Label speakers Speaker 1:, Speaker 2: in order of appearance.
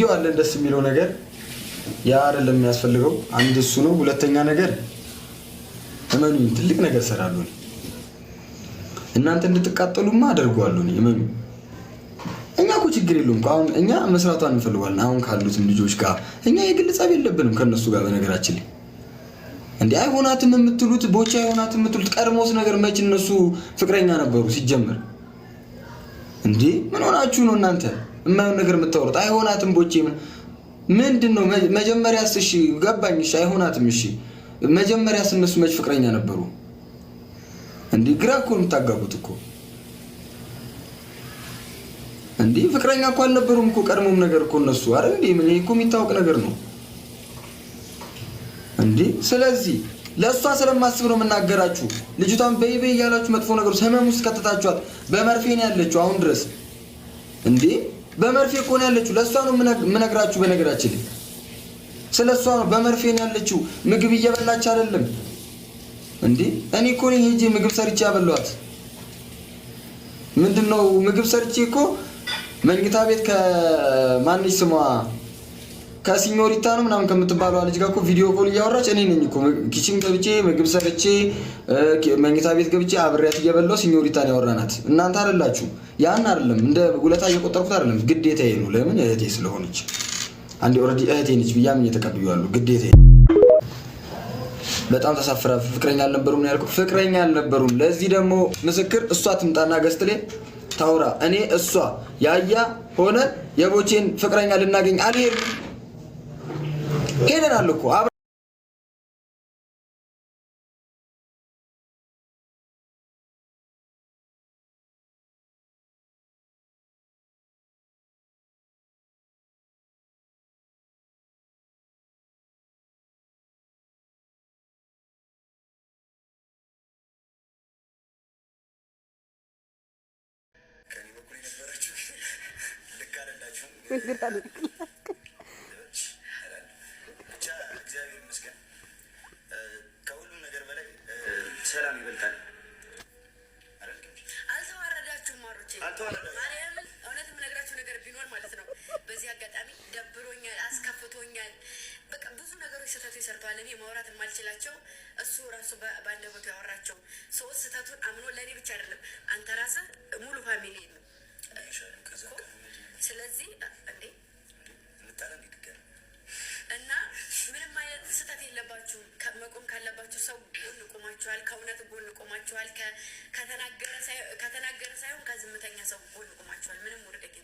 Speaker 1: ቪዲዮ አለን ደስ የሚለው ነገር ያ አይደለም የሚያስፈልገው። አንድ እሱ ነው። ሁለተኛ ነገር እመኑኝ ትልቅ ነገር ሰራለሁ። እናንተ እንድትቃጠሉማ አደርጋለሁ። እመኑ። እኛ እኮ ችግር የለውም። አሁን እኛ መስራቷን እንፈልጋለን። አሁን ካሉትም ልጆች ጋር እኛ የግል ጸብ የለብንም ከነሱ ጋር። በነገራችን ላይ እንዴ አይሆናትም የምትሉት ቦቻ አይሆናትም የምትሉት ቀድሞስ ነገር መች እነሱ ፍቅረኛ ነበሩ ሲጀመር? እንዴ ምን ሆናችሁ ነው እናንተ የማይሆን ነገር የምታወሩት? አይሆናትም ቦቼ ምንድነው? መጀመሪያስ እሺ ገባኝ። እሺ አይሆናትም። እሺ መጀመሪያስ እነሱ መች ፍቅረኛ ነበሩ? እንዴ ግራ እኮ የምታጋቡት እኮ። እንዴ ፍቅረኛ እኮ አልነበሩም እኮ ቀድሞም ነገር እኮ እነሱ አይደል እንዴ? ምን እኮ የሚታወቅ ነገር ነው እንዴ። ስለዚህ ለእሷ ስለማስብ ነው የምናገራችሁ። ልጅቷን በይቤ እያላችሁ መጥፎ ነገር ህመም ውስጥ ከተታችኋት። በመርፌ ነው ያለችው አሁን ድረስ። እንዴ በመርፌ እኮ ነው ያለችው። ለእሷ ነው የምነግራችሁ። በነገራችን ስለ እሷ ነው። በመርፌ ነው ያለችው። ምግብ እየበላች አይደለም እንዴ። እኔ እኮ ነኝ ሄጄ ምግብ ሰርቼ ያበሏት። ምንድነው ምግብ ሰርቼ እኮ መኝታ ቤት ከማንሽ ስሟ ከሲኞሪታ ነው ምናምን ከምትባለው ልጅ ጋር እኮ ቪዲዮ ኮል እያወራች እኔ ነኝ እኮ ኪችን ገብቼ ምግብ ሰርቼ መኝታ ቤት ገብቼ አብሬያት እየበላሁ ሲኞሪታን ያወራናት። እናንተ አይደላችሁ። ያን አይደለም እንደ ውለታ እየቆጠርኩት አይደለም፣ ግዴታዬ ነው። ለምን እህቴ ስለሆነች አንዴ ኦልሬዲ እህቴ ነች ብያም እየተቀበዩዋለሁ። ግዴታዬ። በጣም ተሳፍራ ፍቅረኛ አልነበሩም ነው ያልኩት። ፍቅረኛ አልነበሩም። ለዚህ ደግሞ ምስክር እሷ ትምጣና ገስት ላይ ታውራ። እኔ እሷ ያያ ሆነ የቦቼን ፍቅረኛ ልናገኝ አልሄድም። ሄደናል እኮ
Speaker 2: ሰላም ይበልጣል።
Speaker 3: አልተዋረዳችሁም ማሮቼ። ማርያምን እውነት የምነግራችሁ ነገር ቢኖር ማለት ነው በዚህ አጋጣሚ ደብሮኛል፣ አስከፍቶኛል። በቃ ብዙ ነገሮች ስህተቶች ሰርተዋል። እኔ ማውራት የማልችላቸው እሱ ራሱ ባንደበቱ ያወራቸው ሰዎች ስህተቱን አምኖ ለእኔ ብቻ አይደለም አንተ ራስህ ሙሉ ፋሚሊ ነው። ስለዚህ እንዴ እና ምንም አይነት ስህተት የለባችሁም። መቆም ካለባችሁ ሰው ጎን ቆማችኋል። ከእውነት ጎን ቆማችኋል። ከተናገረ ሳይሆን ከዝምተኛ ሰው ጎን ቆማችኋል። ምንም ውድቀት